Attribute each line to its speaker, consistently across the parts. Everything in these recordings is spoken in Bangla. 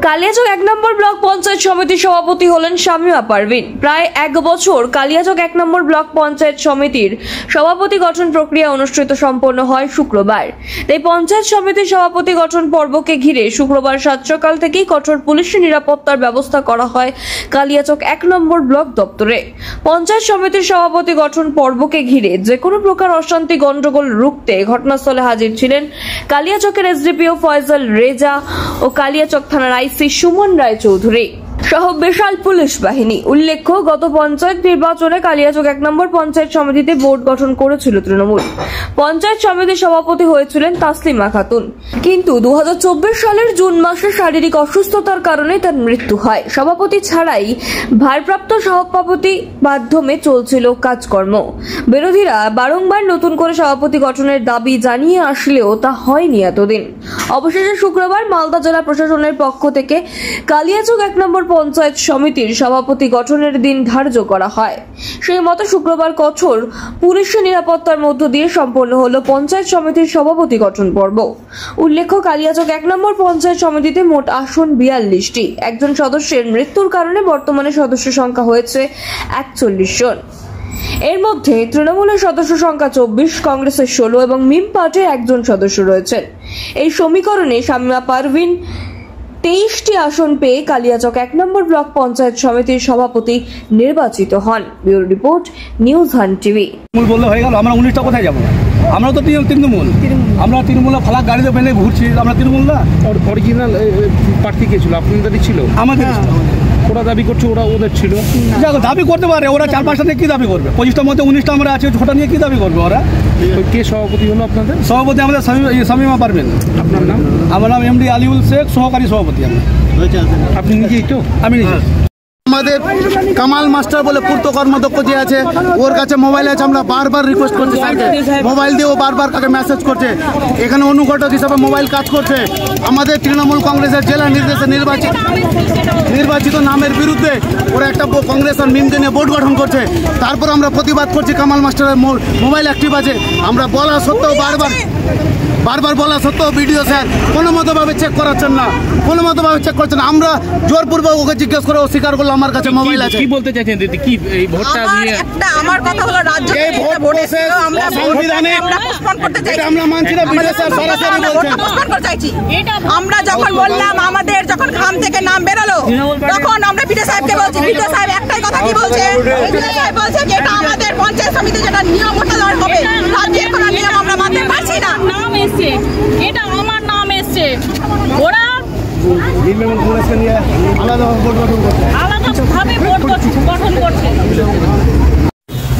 Speaker 1: কালিয়াচক ১ নম্বর ব্লক পঞ্চায়েত সমিতির সভাপতি হলেন শামীমা পারভিন। প্রায় ১ বছর কালিয়াচক ১ নম্বর ব্লক পঞ্চায়েত সমিতির সভাপতি গঠন প্রক্রিয়া অনুষ্ঠিত সম্পন্ন হয় শুক্রবার। তাই পঞ্চায়েত সমিতির সভাপতি গঠন পর্বকে ঘিরে শুক্রবার সাত সকাল থেকেই কঠোর পুলিশি নিরাপত্তার ব্যবস্থা করা হয় কালিয়াচক ১ নম্বর ব্লক দপ্তরে। পঞ্চায়েত সমিতির সভাপতি গঠন পর্বকে ঘিরে যে কোনো প্রকার অশান্তি গন্ডগোল রুখতে ঘটনাস্থলে হাজির ছিলেন কালিয়াচকের এসডিপিও ফয়সাল রেজা ও কালিয়াচক থানার আইসি সুমন রায় চৌধুরী সহ বিশাল পুলিশ বাহিনী। উল্লেখ্য, গত পঞ্চায়েত নির্বাচনে কালিয়াচক ১ নম্বর পঞ্চায়েত সমিতিতে বোর্ড গঠন করেছিল তৃণমূল। পঞ্চায়েত সমিতির সভাপতি হয়েছিলেন তাসলিমা খাতুন, কিন্তু ২০২৪ সালের জুন মাসে শারীরিক অসুস্থতার কারণে তার মৃত্যু হয়। সভাপতি ছাড়াই ভারপ্রাপ্ত সভাপতি মাধ্যমে চলছিল কাজকর্ম। বিরোধীরা বারংবার নতুন করে সভাপতি গঠনের দাবি জানিয়ে আসলেও তা হয়নি এতদিন। অবশেষে শুক্রবার মালদা জেলা প্রশাসনের পক্ষ থেকে কালিয়াচক ১ নম্বর পঞ্চায়েত সমিতির সভাপতি গঠনের দিন ধার্য করা হয়। সেই মতো শুক্রবার কঠোর পুলিশি নিরাপত্তার মধ্য দিয়ে সম্পন্ন হলো পঞ্চায়েত সমিতির সভাপতি গঠন পর্ব। উল্লেখ্য, কালিয়াচক ১ নম্বর পঞ্চায়েত সমিতিতে মোট আসন ৪২টি। একজন সদস্যের মৃত্যুর কারণে বর্তমানে সদস্য সংখ্যা হয়েছে ৪১ জন। এর মধ্যে তৃণমূলের সদস্য সংখ্যা ২৪, কংগ্রেসের ১৬ এবং মিম পার্টির একজন সদস্য রয়েছেন। এই সমীকরণে শামীমা পারভিন ২৩টি আসন পেয়ে কালিয়াচক ১ নম্বর ব্লক পঞ্চায়েত সমিতির সভাপতি নির্বাচিত হন। Bureau report, news hunt TV.
Speaker 2: বললে হয়ে গেল, আমরা ১৯টা কোথায় যাবো? আমরা তো তৃণমূল, আমরা তৃণমূল ফালাক গাড়িতে বেঁধে ঘুরছি, আমরা তৃণমূল না।
Speaker 3: অরিজিনাল প্রার্থী কে ছিল? আপনাদেরই ছিল?
Speaker 2: আমাদের।
Speaker 3: ওরা দাবি করছে ওরা ওদের ছিল।
Speaker 2: দাবি করতে পারে, ওরা ৪-৫টা নিয়ে কি দাবি করবে? ২৫টার মধ্যে ১৯টা আমরা আছি, ছোটা নিয়ে কি দাবি করবে ওরা?
Speaker 3: কে সভাপতি হলো আপনাদের?
Speaker 2: সভাপতি আমাদের শামীমা পারভিন।
Speaker 3: আপনার নাম?
Speaker 2: আমার নাম এমডি আলিউল শেখ, সহকারী সভাপতি।
Speaker 3: আপনি নিজেই তো?
Speaker 2: আমি নিজে।
Speaker 4: আমাদের কামাল মাস্টার বলে পূর্ত কর্মদক্ষ যে আছে, ওর কাছে মোবাইল আছে। আমরা বারবার রিকোয়েস্ট করছি স্যারকে, মোবাইল দিয়ে ও বারবার তাকে মেসেজ করছে। এখানে অনুঘটক হিসাবে মোবাইল কাজ করছে। আমাদের তৃণমূল কংগ্রেসের জেলা নির্দেশে নির্বাচিত নামের বিরুদ্ধে ওরা একটা কংগ্রেসের মিমকে নিয়ে বোর্ড গঠন করছে। তারপর আমরা প্রতিবাদ করছি, কামাল মাস্টারের মোবাইল অ্যাক্টিভ আছে। আমরা বলা সত্ত্বেও বারবার বলা সত্ত্বেও বিডিও স্যার কোনো মতোভাবে চেক করাচ্ছেন না, কোনো মতোভাবে চেক করছেন না। আমরা জোরপূর্বক ওকে জিজ্ঞেস করে ও স্বীকার করলো আমার কাছে মোবাইল আছে।
Speaker 3: কি বলতে চাইছেন দিদি? কি এই ভোটটা নিয়ে?
Speaker 5: আমার কথা হলো, রাজ্য
Speaker 4: এই ভোট প্রসেস সাংবিধানিক,
Speaker 5: আমরা পোস্টপোন করতে চাই।
Speaker 4: এটা আমরা মানছি না। বিডিও স্যার সরাসরি বলছেন
Speaker 5: পোস্টপোন করতে চাইছি। আমরা যখন বললাম আমাদের যখন খাম থেকে নাম বেরোলো, তখন আমরা বিডিও সাহেবকে বলছি, বিডিও সাহেব একটাই কথা কি বলছে? বিডিও সাহেব বলছে যে এটা আমাদের পঞ্চায়েত সমিতি যেটা নিয়ম ওটা হবে, রাজ্যের কোনো নিয়ম আমরা মানতে পারছি না।
Speaker 6: নাম এসছে, এটা আমার নাম এসছে, ওরা আলাদাভাবে ভোট গঠন করছে।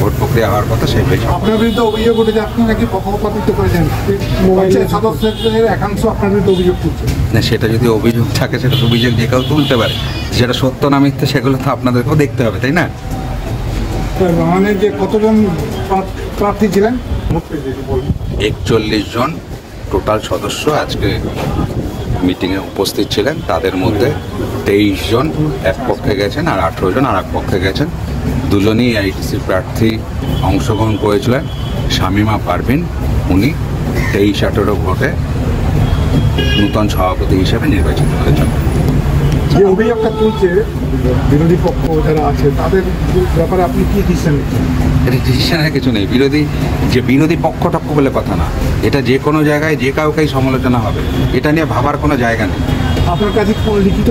Speaker 7: ভোট প্রক্রিয়া হওয়ার কথা সেই
Speaker 8: আপনার বিরুদ্ধে অভিযোগ উঠেছে, আপনি নাকি পক্ষপাতিত্ব করেছেন, সদস্যদের একাংশ আপনার বিরুদ্ধে অভিযোগ করছে।
Speaker 7: না, সেটা যদি অভিযোগ থাকে সেটা তো অভিযোগ যে কেউ তুলতে পারে। যেটা সত্য না মিথ্যে সেগুলো তো আপনাদেরকেও দেখতে হবে, তাই না?
Speaker 8: মানে যে কতজন প্রার্থী ছিলেন?
Speaker 7: ৪১ জন টোটাল সদস্য আজকে মিটিংয়ে উপস্থিত ছিলেন। তাদের মধ্যে ২৩ জন এক পক্ষে গেছেন আর ১৮ জন আর এক পক্ষে গেছেন। দুজনই আইটিসি প্রার্থী অংশগ্রহণ করেছিলেন। শামীমা পারভিন উনি ২৩-১৮ ভোটে নূতন সভাপতি হিসেবে নির্বাচিত হয়েছেন।
Speaker 8: যে অভিযোগটা তুলছে বিরোধী পক্ষ যারা আছে তাদের ব্যাপারে আপনি কি ডিসিশন নিচ্ছেন?
Speaker 7: এটা ডিসিশনের কিছু নেই। বিরোধী পক্ষ টক্ষ বলে কথা না, এটা যে কোনো জায়গায় যে কাউকেই সমালোচনা হবে, এটা নিয়ে ভাবার কোনো জায়গা নেই।
Speaker 8: আপনার কাছে লিখিত